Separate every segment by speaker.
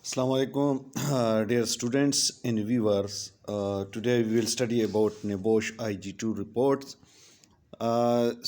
Speaker 1: Assalamu alaikum, dear students and viewers. Today we will study about NEBOSH IG2 reports.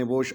Speaker 1: NEBOSH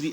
Speaker 1: 3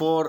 Speaker 1: 4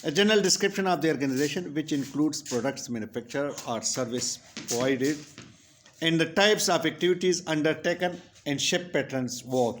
Speaker 1: A general description of the organization which includes products manufactured or service provided and the types of activities undertaken and shift patterns work.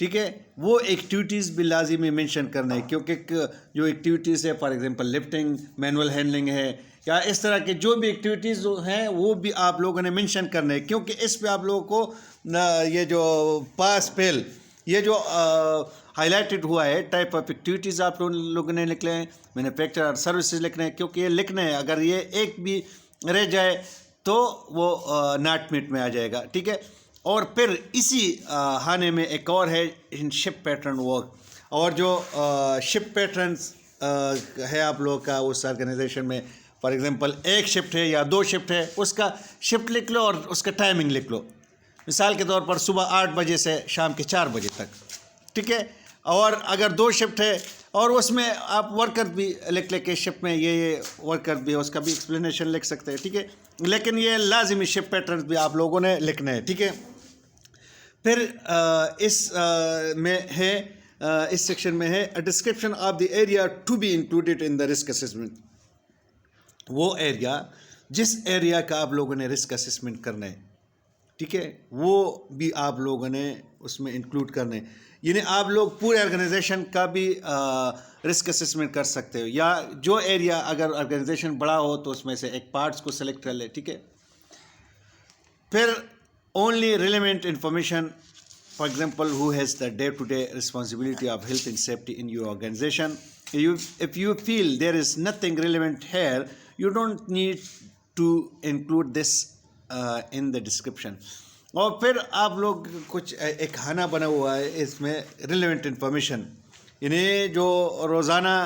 Speaker 1: ٹھیک ہے. وہ activities بھی لازمی mention کرنا ہے, کیونکہ جو activities ہے for example lifting, manual handling ہے, یا اس طرح کے جو بھی ایکٹیویٹیز ہیں وہ بھی آپ لوگوں نے مینشن کرنا ہے, کیونکہ اس پہ آپ لوگوں کو یہ جو پاس فیل یہ جو ہائی لائٹڈ ہوا ہے ٹائپ آف ایکٹیویٹیز آپ لوگوں نے لکھ لیں, مینوفیکچر اور سروسز لکھنے ہیں, کیونکہ یہ لکھنے ہیں. اگر یہ ایک بھی رہ جائے تو وہ ناٹ میٹ میں آ جائے گا. ٹھیک ہے. اور پھر اسی خانے میں ایک اور ہے شپ پیٹرن ورک, اور جو شپ پیٹرنس ہے آپ لوگوں کا اس آرگنائزیشن میں, فار ایگزامپل ایک شفٹ ہے یا 2 شفٹ ہے, اس کا شفٹ لکھ لو اور اس کا ٹائمنگ لکھ لو. مثال کے طور پر صبح 8 بجے سے شام کے 4 بجے تک. ٹھیک ہے. اور اگر 2 شفٹ ہے اور اس میں آپ ورکر بھی لکھ لے کے شفٹ میں یہ ورکر بھی ہے, اس کا بھی ایکسپلینیشن لکھ سکتے ہیں. ٹھیک ہے. لیکن یہ لازمی شپ پیٹرنس بھی آپ لوگوں نے لکھنا ہے. ٹھیک ہے. پھر اس میں ہے اس سیکشن میں ہے description of the area to be included in the risk assessment. وہ ایریا جس ایریا کا آپ لوگوں نے رسک اسسمنٹ کرنا ہے, ٹھیک ہے, وہ بھی آپ لوگوں نے اس میں انکلوڈ کرنا ہے. یعنی آپ لوگ پورے آرگنائزیشن کا بھی رسک اسسمنٹ کر سکتے ہو, یا جو ایریا اگر آرگنائزیشن بڑا ہو تو اس میں سے ایک پارٹس کو سلیکٹ کر لے. ٹھیک ہے. پھر only relevant information, for example who has the day-to-day responsibility of health and safety in your organization. If you feel there is nothing relevant here, you don't need to include this in the description. اور پھر آپ لوگ کچھ ایک کھانا بنا ہوا ہے اس میں ریلیونٹ انفارمیشن, یعنی جو روزانہ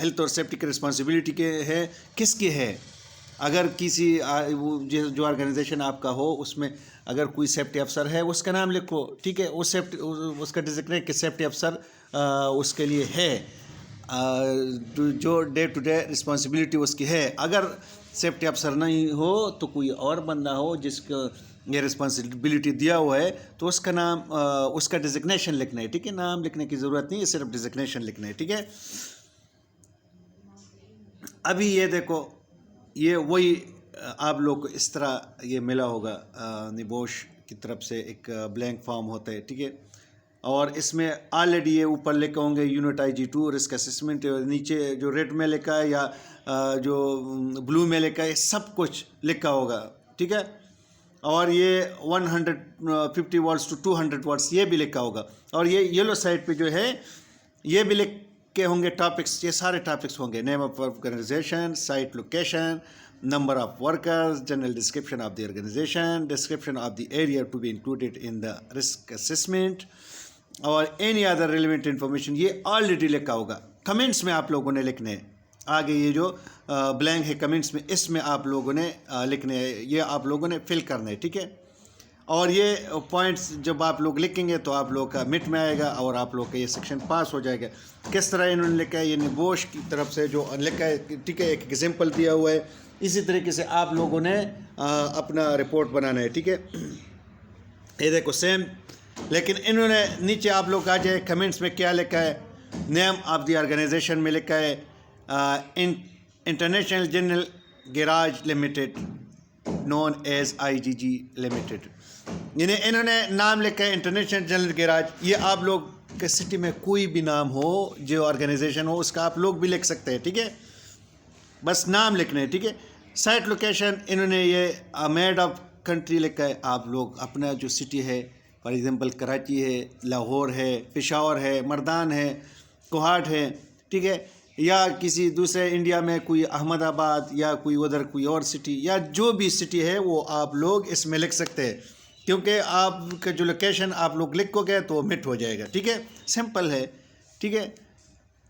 Speaker 1: ہیلتھ اور سیفٹی کی رسپانسبلٹی کے ہے کس کی ہے. اگر کسی جو آرگنائزیشن آپ کا ہو اس میں اگر کوئی سیفٹی افسر ہے اس کا نام لکھو. ٹھیک ہے. اس کا ڈیزگنیٹ کہ سیفٹی افسر اس کے لیے ہے, جو ڈے ٹو ڈے رسپانسبلٹی اس کی ہے. اگر سیفٹی افسر نہیں ہو تو کوئی اور بندہ ہو جس کو یہ رسپانسبلٹی دیا ہوا ہے تو اس کا نام اس کا ڈیزگنیشن لکھنا ہے. ٹھیک ہے. نام لکھنے کی ضرورت نہیں ہے, صرف ڈیزگنیشن لکھنا ہے. ٹھیک ہے. ابھی یہ دیکھو, یہ وہی آپ لوگ کو اس طرح یہ ملا ہوگا, نبوش کی طرف سے ایک بلینک فارم ہوتا ہے. ٹھیک ہے. اور اس میں آلریڈی یہ اوپر لکھے ہوں گے یونٹ IG2 رسک اسسمنٹ, نیچے جو ریڈ میں لکھا ہے یا جو بلو میں لکھا ہے سب کچھ لکھا ہوگا. ٹھیک ہے. اور یہ 150 ورڈس ٹو 200 ورڈس یہ بھی لکھا ہوگا. اور یہ یلو سائڈ پہ جو ہے یہ بھی لکھ کے ہوں گے ٹاپکس, یہ سارے ٹاپکس ہوں گے. Name of organization, site location, number of workers, general description of the organization, description of the area to be included in the risk assessment, اور any other relevant information. یہ آلریڈی لکھا ہوگا. Comments میں آپ لوگوں نے لکھنے ہیں. آگے یہ جو بلینک ہے کمنٹس میں, اس میں آپ لوگوں نے لکھنے ہیں, یہ آپ لوگوں نے فل کرنا ہے. ٹھیک ہے. اور یہ پوائنٹس جب آپ لوگ لکھیں گے تو آپ لوگ کا مٹ میں آئے گا اور آپ لوگ کا یہ سیکشن پاس ہو جائے گا. کس طرح انہوں نے لکھا ہے, یہ نبوش کی طرف سے جو لکھا ہے. ٹھیک ہے. ایک ایگزامپل دیا ہوا ہے. اسی طریقے سے آپ لوگوں نے اپنا رپورٹ بنانا ہے. ٹھیک ہے. یہ دیکھو سیم, لیکن انہوں نے نیچے آپ لوگ آ جائے کمنٹس میں کیا لکھا ہے. نیم آف دی آرگنائزیشن میں لکھا ہے international general garage limited known as IGG limited. یعنی انہوں نے نام لکھا ہے انٹرنیشنل جنرل گیراج. یہ آپ لوگ کے سٹی میں کوئی بھی نام ہو جو آرگنائزیشن ہو اس کا آپ لوگ بھی لکھ سکتے ہیں. ٹھیک ہے. بس نام لکھنا ہے. ٹھیک ہے. سائٹ لوکیشن انہوں نے یہ میڈ آف کنٹری لکھا ہے. آپ لوگ اپنا جو سٹی ہے فار ایگزامپل کراچی ہے, لاہور ہے, پشاور ہے, مردان ہے, کوہاٹ ہے. ٹھیک ہے. یا کسی دوسرے انڈیا میں کوئی احمد آباد یا کوئی ادھر کوئی اور سٹی یا جو بھی سٹی ہے وہ آپ لوگ اس میں لکھ سکتے ہیں, کیونکہ آپ کا جو لوکیشن آپ لوگ لکھو گے تو مٹ ہو جائے گا. ٹھیک ہے. سمپل ہے. ٹھیک ہے.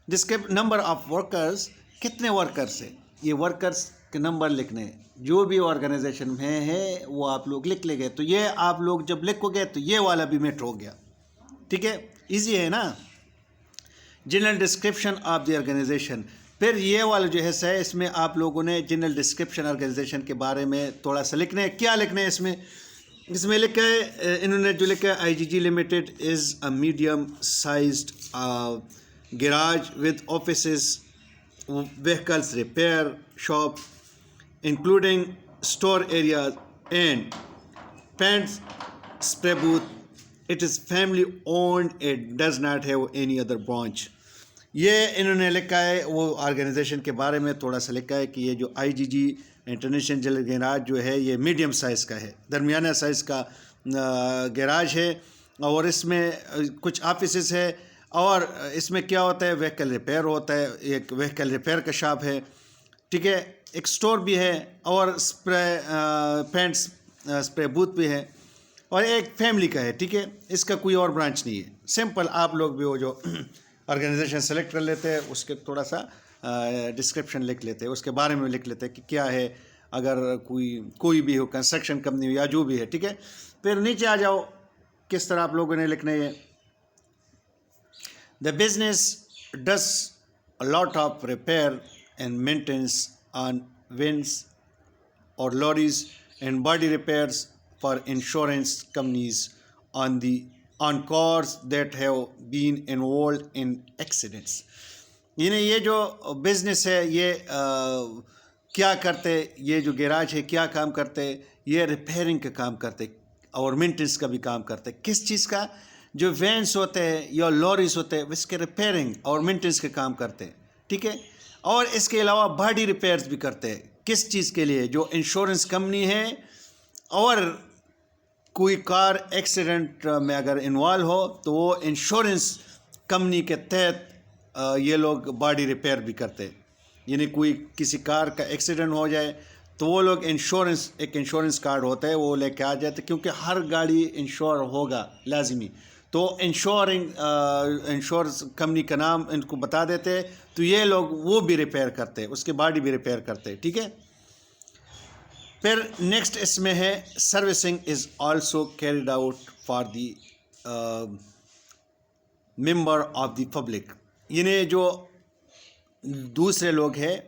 Speaker 1: ڈسکرپ نمبر آف ورکرز, کتنے ورکرز ہیں, یہ ورکرز کے نمبر لکھنے ہیں. جو بھی آرگنائزیشن میں ہے وہ آپ لوگ لکھ لیں گے تو یہ آپ لوگ جب لکھو گے تو یہ والا بھی مٹ ہو گیا. ٹھیک ہے. ایزی ہے نا. General description of the organization, پھر یہ والا جو حصہ ہے اس میں آپ لوگوں نے جنرل ڈسکرپشن آرگنائزیشن کے بارے میں تھوڑا سا لکھنا ہے. کیا لکھنا ہے اس میں لکھا ہے, انہوں نے جو لکھا ہے IGG limited is a medium sized garage with offices, vehicles repair shop including store areas and paint spray booth It is family owned. It does not have any other branch. یہ انہوں نے لکھا ہے وہ آرگنائزیشن کے بارے میں تھوڑا سا لکھا ہے کہ یہ جو IGG انٹرنیشنل گیراج جو ہے یہ میڈیم سائز کا ہے, درمیانہ سائز کا گیراج ہے, اور اس میں کچھ آفیسز ہے, اور اس میں کیا ہوتا ہے وہیکل ریپیئر ہوتا ہے, ایک وہیکل ریپیئر کا شاپ ہے, ٹھیک ہے, ایک سٹور بھی ہے, اور پینٹس اسپرے بوتھ بھی ہے, اور ایک فیملی کا ہے, ٹھیک ہے. اس کا کوئی اور برانچ نہیں ہے. سمپل آپ لوگ بھی وہ جو آرگنائزیشن سلیکٹ کر لیتے ہیں اس کے تھوڑا سا ڈسکرپشن لکھ لیتے ہیں, اس کے بارے میں لکھ لیتے ہیں کہ کیا ہے, اگر کوئی بھی ہو, کنسٹرکشن کمپنی ہو یا جو بھی ہے, ٹھیک ہے. پھر نیچے آ جاؤ, کس طرح آپ لوگوں نے لکھنا ہے. The business does a lot of repair and maintenance on vans or lorries and body repairs for insurance companies on cars that have been involved in accidents. یعنی یہ جو بزنس ہے یہ کیا کرتے, یہ جو گیراج ہے کیا کام کرتے, یہ ریپیئرنگ کا کام کرتے اور مینٹیننس کا بھی کام کرتے. کس چیز کا؟ جو وینس ہوتے ہیں یا لوریز ہوتے ہیں اس کے ریپیئرنگ اور مینٹیننس کے کام کرتے ہیں, ٹھیک ہے. اور اس کے علاوہ باڈی ریپیئرز بھی کرتے ہیں. کس چیز کے لیے؟ جو انشورنس کمپنی ہے اور کوئی کار ایکسیڈنٹ میں اگر انوالو ہو تو وہ انشورنس کمپنی کے تحت یہ لوگ باڈی ریپیئر بھی کرتے ہیں. یعنی کوئی کسی کار کا ایکسیڈنٹ ہو جائے تو وہ لوگ ایک انشورنس کارڈ ہوتا ہے وہ لے کے آ جاتے, کیونکہ ہر گاڑی انشور ہوگا لازمی, تو انشورنس کمپنی کا نام ان کو بتا دیتے, تو یہ لوگ وہ بھی ریپیئر کرتے, اس کے باڈی بھی ریپیئر کرتے, ٹھیک ہے. پھر نیکسٹ اس میں ہے servicing is also carried out for the member of the public. یعنی جو دوسرے لوگ ہیں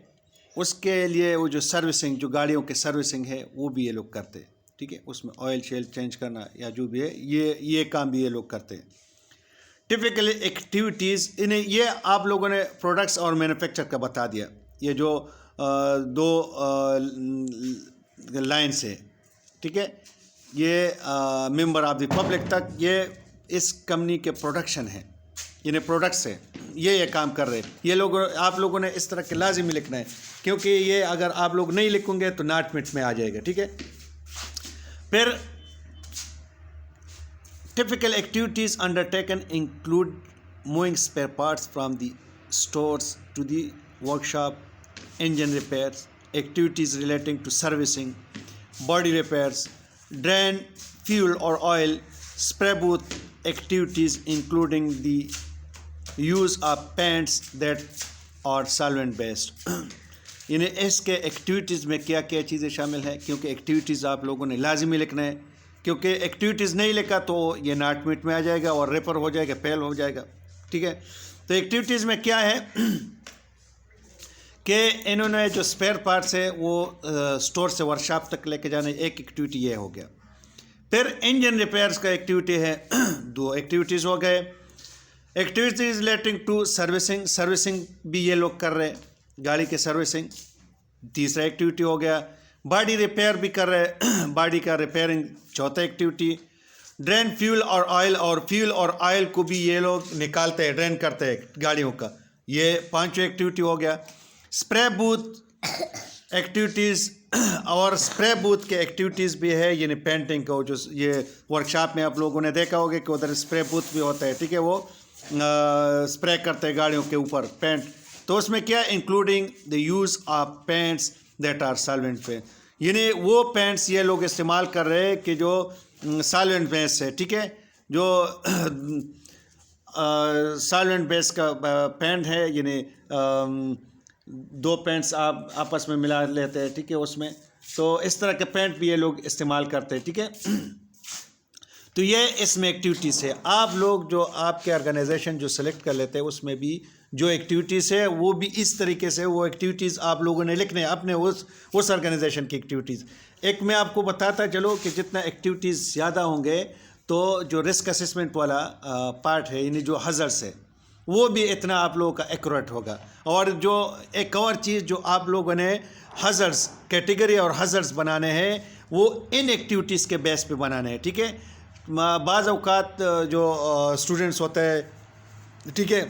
Speaker 1: اس کے لیے وہ جو سروسنگ, جو گاڑیوں کے سروسنگ ہے وہ بھی یہ لوگ کرتے, ٹھیک ہے. اس میں آئل شیل چینج کرنا یا جو بھی ہے یہ کام بھی یہ لوگ کرتے ہیں. ٹپیکل ایکٹیویٹیز, انہیں یہ آپ لوگوں نے پروڈکٹس اور مینوفیکچر کا بتا دیا. یہ جو دو لائنس ہے, ٹھیک ہے, یہ ممبر آف دی پبلک تک یہ اس کمپنی کے پروڈکشن ہے, یعنی پروڈکٹس ہے, یہ کام کر رہے. یہ لوگ آپ لوگوں نے اس طرح کے لازمی لکھنا ہے, کیونکہ یہ اگر آپ لوگ نہیں لکھیں گے تو ناٹ مٹ میں آ جائے گا, ٹھیک ہے. پھر typical activities undertaken include moving spare parts from the stores to the workshop, engine repairs, activities relating to servicing, body repairs, drain, fuel or oil, spray booth activities including the use of paints that are solvent based. یعنی اس کے activities میں کیا کیا چیزیں شامل ہیں, کیونکہ activities آپ لوگوں نے لازمی لکھنا ہے, کیونکہ ایکٹیویٹیز نہیں لکھا تو یہ ناٹ میٹ میں آ جائے گا اور ریپر ہو جائے گا, فیل ہو جائے گا, ٹھیک ہے. تو ایکٹیویٹیز میں کیا ہے کہ انہوں نے جو اسپیئر پارٹس ہے وہ اسٹور سے ورکشاپ تک لے کے جانے, ایک ایکٹیویٹی یہ ہو گیا. پھر انجن ریپیئرس کا ایکٹیویٹی ہے, 2 ایکٹیویٹیز ہو گئے. ایکٹیویٹیز ریلیٹنگ ٹو سروسنگ بھی یہ لوگ کر رہے, گاڑی کے سروسنگ, تیسرا ایکٹیویٹی ہو گیا. باڈی ریپیئر بھی کر رہے, باڈی کا ریپیئرنگ, چوتھا ایکٹیویٹی. ڈرین فیول اور آئل کو بھی یہ لوگ نکالتے ہیں, ڈرین کرتے ہیں گاڑیوں کا, یہ 5واں ایکٹیویٹی ہو گیا. اسپرے بوتھ ایکٹیویٹیز, اور اسپرے بوتھ کے ایکٹیویٹیز بھی ہے, یعنی پینٹنگ کا, جو یہ ورکشاپ میں آپ لوگوں نے دیکھا ہوگا کہ ادھر اسپرے بوتھ بھی ہوتا ہے, ٹھیک ہے, وہ اسپرے کرتے ہیں گاڑیوں کے اوپر پینٹ. تو اس میں کیا including the use of paints that are solvent paint, یعنی وہ پینٹس یہ لوگ استعمال کر رہے ہیں کہ جو سالوینٹ بیس ہے, ٹھیک ہے, جو سالوینٹ بیس کا پینٹ ہے, یعنی 2 پینٹس آپ آپس میں ملا لیتے ہیں, ٹھیک ہے, اس میں تو اس طرح کے پینٹ بھی یہ لوگ استعمال کرتے ہیں, ٹھیک ہے. تو یہ اس میں ایکٹیویٹیز ہے. آپ لوگ جو آپ کے آرگنائزیشن جو سلیکٹ کر لیتے ہیں اس میں بھی جو ایکٹیویٹیز ہے وہ بھی اس طریقے سے وہ ایکٹیویٹیز آپ لوگوں نے لکھنے ہیں اپنے اس آرگنائزیشن کی ایکٹیویٹیز. ایک میں آپ کو بتاتا چلو کہ جتنا ایکٹیویٹیز زیادہ ہوں گے تو جو رسک اسسمنٹ والا پارٹ ہے, یعنی جو ہزارس ہے, وہ بھی اتنا آپ لوگوں کا ایکوریٹ ہوگا. اور جو ایک اور چیز جو آپ لوگوں نے ہزارس کیٹیگری اور ہزارس بنانے ہیں وہ ان ایکٹیویٹیز کے بیس پہ بنانے ہیں, ٹھیک ہے. بعض اوقات جو اسٹوڈنٹس ہوتے ہیں ٹھیک ہے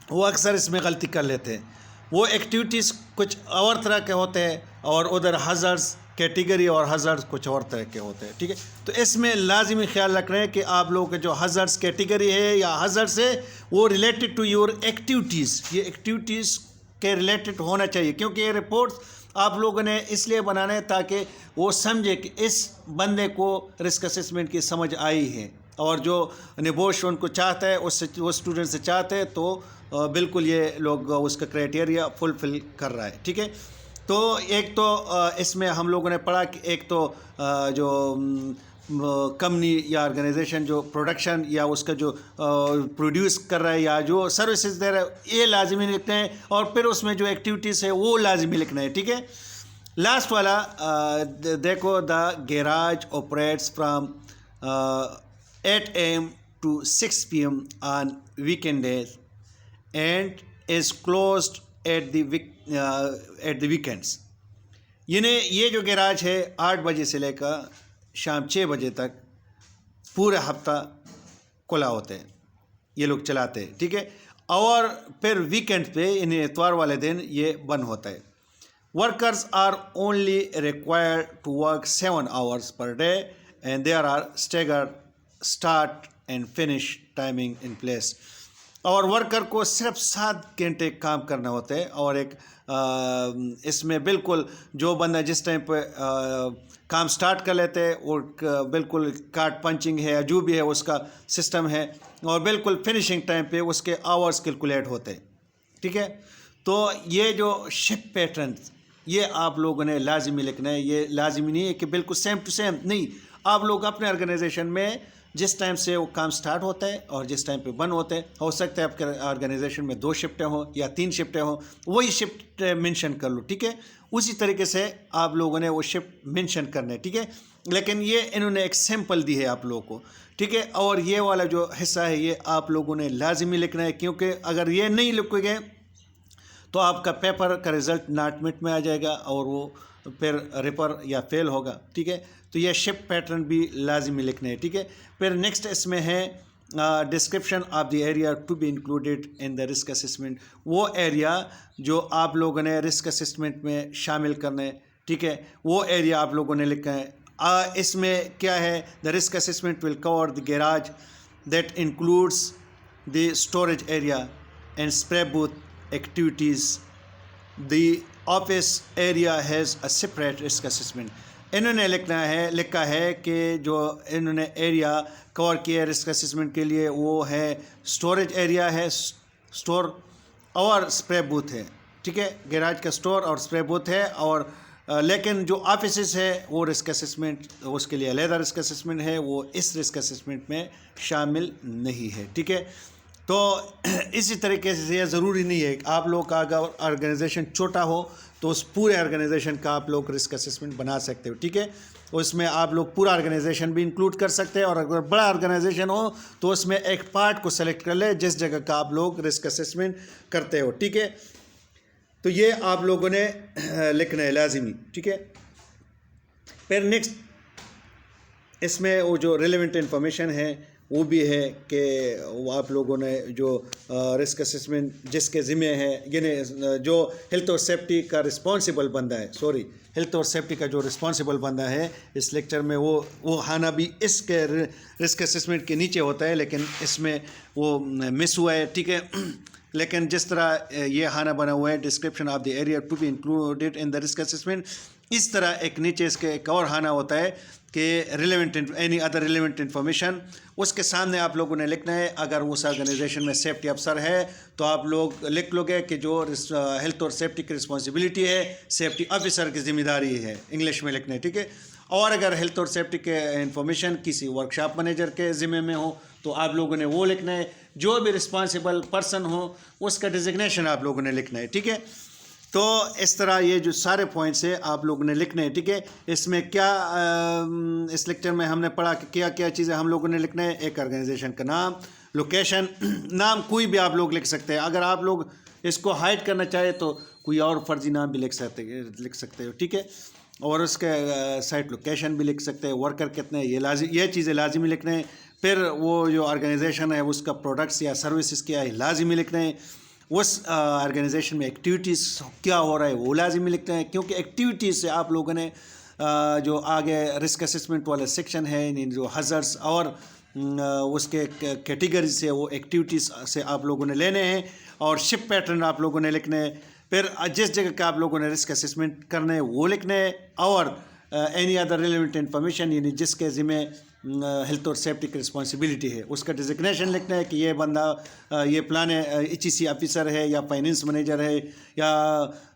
Speaker 1: وہ اکثر اس میں غلطی کر لیتے ہیں. وہ ایکٹیویٹیز کچھ اور طرح کے ہوتے ہیں اور ادھر ہزارڈز کیٹیگری اور ہزارڈز کچھ اور طرح کے ہوتے ہیں ٹھیک ہے. تو اس میں لازمی خیال رکھ رہے ہیں کہ آپ لوگوں کے جو ہزارڈز کیٹیگری ہے یا ہزارڈز ہے وہ ریلیٹڈ ٹو یور ایکٹیویٹیز، یہ ایکٹیویٹیز کے ریلیٹڈ ہونا چاہیے، کیونکہ یہ رپورٹس آپ لوگوں نے اس لیے بنانے تاکہ وہ سمجھے کہ اس بندے کو رسک اسسمنٹ کی سمجھ آئی ہے، اور جو نبوش ان کو چاہتا ہے اس سے وہ اسٹوڈنٹ سے چاہتے ہیں تو بالکل یہ لوگ اس کا کرائٹیریا فلفل کر رہا ہے ٹھیک ہے. تو ایک تو اس میں ہم لوگوں نے پڑھا کہ ایک تو جو کمپنی یا آرگنائزیشن جو پروڈکشن یا اس کا جو پروڈیوس کر رہا ہے یا جو سروسز دے رہا ہے یہ لازمی لکھنا ہے، اور پھر اس میں جو ایکٹیویٹیز ہے وہ لازمی لکھنا ہے ٹھیک ہے. لاسٹ والا دیکھو، the garage operates from 8 AM to 6 PM on weekend days and is closed at the weekends. یعنی یہ جو گیراج ہے 8 بجے سے لے کر شام 6 بجے تک پورے ہفتہ کھلا ہوتے ہیں، یہ لوگ چلاتے ہیں ٹھیک ہے، اور پھر ویکینڈ پہ یعنی اتوار والے دن یہ بند ہوتا ہے. Workers are only required to work 7 hours per day and there are staggered start and finish timing in place. اور ورکر کو صرف 7 گھنٹے کام کرنا ہوتا ہے، اور ایک اس میں بالکل جو بندہ جس ٹائم پہ کام سٹارٹ کر لیتے ہیں وہ بالکل کارڈ پنچنگ ہے یا جو بھی ہے اس کا سسٹم ہے، اور بالکل فنیشنگ ٹائم پہ اس کے آورز کیلکولیٹ ہوتے ہیں ٹھیک ہے. تو یہ جو شفٹ پیٹرن یہ آپ لوگوں نے لازمی لکھنا ہے. یہ لازمی نہیں ہے کہ بالکل سیم ٹو سیم نہیں، آپ لوگ اپنے آرگنائزیشن میں جس ٹائم سے وہ کام سٹارٹ ہوتا ہے اور جس ٹائم پہ بند ہوتے ہیں، ہو سکتا ہے آپ کے آرگنائزیشن میں 2 شفٹیں ہوں یا 3 شفٹیں ہوں، وہی شفٹ مینشن کر لو ٹھیک ہے. اسی طریقے سے آپ لوگوں نے وہ شفٹ مینشن کرنا ہے ٹھیک ہے. لیکن یہ انہوں نے ایک سیمپل دی ہے آپ لوگوں کو ٹھیک ہے، اور یہ والا جو حصہ ہے یہ آپ لوگوں نے لازمی لکھنا ہے، کیونکہ اگر یہ نہیں لکھو گے تو آپ کا پیپر کا رزلٹ ناٹ مٹ میں آ جائے گا اور وہ پھر ریپر یا فیل ہوگا ٹھیک ہے. تو یہ شفٹ پیٹرن بھی لازمی لکھنے ہے ٹھیک ہے. پھر نیکسٹ اس میں ہے description of the area to be included in the risk assessment. وہ ایریا جو آپ لوگوں نے رسک اسسمنٹ میں شامل کرنا ہے ٹھیک ہے، وہ ایریا آپ لوگوں نے لکھا ہے. اس میں کیا ہے، the risk assessment will cover the garage that includes the storage area and spray booth activities. The office area has a separate risk assessment. انہوں نے لکھا ہے کہ جو انہوں نے ایریا کور کیا رسک اسسمنٹ کے لیے وہ ہے اسٹوریج ایریا ہے، اسٹور اور اسپرے بوتھ ہے ٹھیک ہے. گیراج کا اسٹور اور اسپرے بوتھ ہے، اور لیکن جو آفیسز ہے وہ رسک اسسمنٹ اس کے لیے علیحدہ رسک اسسمنٹ ہے، وہ اس رسک اسسمنٹ میں شامل نہیں ہے ٹھیک ہے. تو اسی طریقے سے یہ ضروری نہیں ہے کہ آپ لوگ کا اگر آرگنائزیشن چھوٹا ہو تو اس پورے آرگنائزیشن کا آپ لوگ رسک اسسمنٹ بنا سکتے ہو ٹھیک ہے. اس میں آپ لوگ پورا آرگنائزیشن بھی انکلوڈ کر سکتے ہیں، اور اگر بڑا آرگنائزیشن ہو تو اس میں ایک پارٹ کو سلیکٹ کر لے جس جگہ کا آپ لوگ رسک اسسمنٹ کرتے ہو ٹھیک ہے. تو یہ آپ لوگوں نے لکھنا ہے لازمی ٹھیک ہے. پھر نیکسٹ اس میں وہ جو ریلیونٹ انفارمیشن ہے وہ بھی ہے کہ وہ آپ لوگوں نے جو رسک اسسمنٹ جس کے ذمہ ہے، یعنی جو ہیلتھ اور سیفٹی کا رسپانسیبل بندہ ہے، ہیلتھ اور سیفٹی کا جو رسپانسیبل بندہ ہے اس لیکچر میں وہ ہانا بھی اس کے رسک اسسمنٹ کے نیچے ہوتا ہے، لیکن اس میں وہ مس ہوا ہے ٹھیک ہے. لیکن جس طرح یہ ہانا بنا ہوا ہے description of the area to be included in the risk assessment, اس طرح ایک نیچے اس کے ایک اور ہانا ہوتا ہے کہ relevant any other relevant information. اس کے سامنے آپ لوگوں نے لکھنا ہے. اگر اس آرگنائزیشن میں سیفٹی افسر ہے تو آپ لوگ لکھ لو گے کہ جو ہیلتھ اور سیفٹی کی رسپانسبلٹی ہے سیفٹی آفیسر کی ذمہ داری ہے، انگلش میں لکھنا ہے ٹھیک ہے. اور اگر ہیلتھ اور سیفٹی کے انفارمیشن کسی ورکشاپ مینیجر کے ذمے میں ہو تو آپ لوگوں نے وہ لکھنا ہے. جو بھی رسپانسیبل پرسن ہو اس کا ڈیزگنیشن آپ لوگوں نے لکھنا ہے ٹھیک ہے. تو اس طرح یہ جو سارے پوائنٹس ہیں آپ لوگوں نے لکھنے ہیں ٹھیک ہے. اس میں کیا اس لیکچر میں ہم نے پڑھا کہ کیا چیزیں ہم لوگوں نے لکھنا ہے. ایک آرگنائزیشن کا نام، لوکیشن، نام کوئی بھی آپ لوگ لکھ سکتے ہیں. اگر آپ لوگ اس کو ہائڈ کرنا چاہے تو کوئی اور فرضی نام بھی لکھ سکتے ہو ٹھیک ہے. اور اس کے سائٹ لوکیشن بھی لکھ سکتے ہیں, ورکر کتنے ہیں, یہ چیزیں لازمی لکھنا ہے. پھر وہ جو آرگنائزیشن ہے اس کا پروڈکٹس یا سروسز کیا ہے لازمی لکھنا ہے. اس آرگنائزیشن میں ایکٹیویٹیز کیا ہو رہا ہے وہ لازمی لکھنا ہے, کیونکہ ایکٹیویٹیز سے آپ لوگوں نے جو آگے رسک اسسمنٹ والے سیکشن ہے, جو ہزارس اور اس کے کیٹیگریز سے وہ ایکٹیویٹیز سے آپ لوگوں نے لینے ہیں, اور شپ پیٹرن آپ لوگوں نے لکھنے ہیں. پھر جس جگہ کا آپ لوگوں نے رسک اسسمنٹ کرنے وہ لکھنے ہیں, اور اینی ادر ریلیونٹ انفارمیشن یعنی جس کے ذمہ ہیلتھ اور سیفٹی کی رسپانسبلٹی ہے اس کا ڈیزگنیشن لکھنا ہے کہ یہ بندہ یہ پلان ایچ ای سی آفیسر ہے یا فائنینس مینیجر ہے یا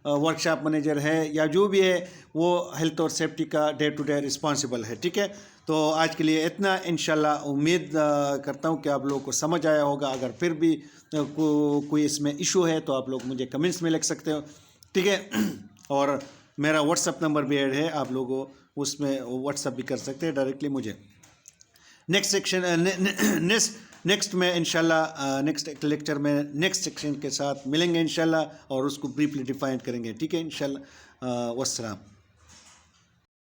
Speaker 1: ورک شاپ مینیجر ہے یا جو بھی ہے وہ ہیلتھ اور سیفٹی کا ڈے ٹو ڈے رسپانسبل ہے. ٹھیک ہے, تو آج کے لیے اتنا. انشاءاللہ امید کرتا ہوں کہ آپ لوگوں کو سمجھ آیا ہوگا. اگر پھر بھی کوئی اس میں ایشو ہے تو آپ لوگ مجھے کمنٹس میں لکھ سکتے ہو. ٹھیک ہے, اور میرا واٹس اپ نمبر بھی ایڈ ہے, آپ لوگوں اس میں واٹس اپ بھی کر سکتے ہیں ڈائریکٹلی مجھے. نیکسٹ میں انشاءاللہ نیکسٹ لیکچر میں نیکسٹ سیکشن کے ساتھ ملیں گے انشاءاللہ, اور اس کو بریفلی ڈیفائن کریں گے. ٹھیک ہے انشاءاللہ. والسلام.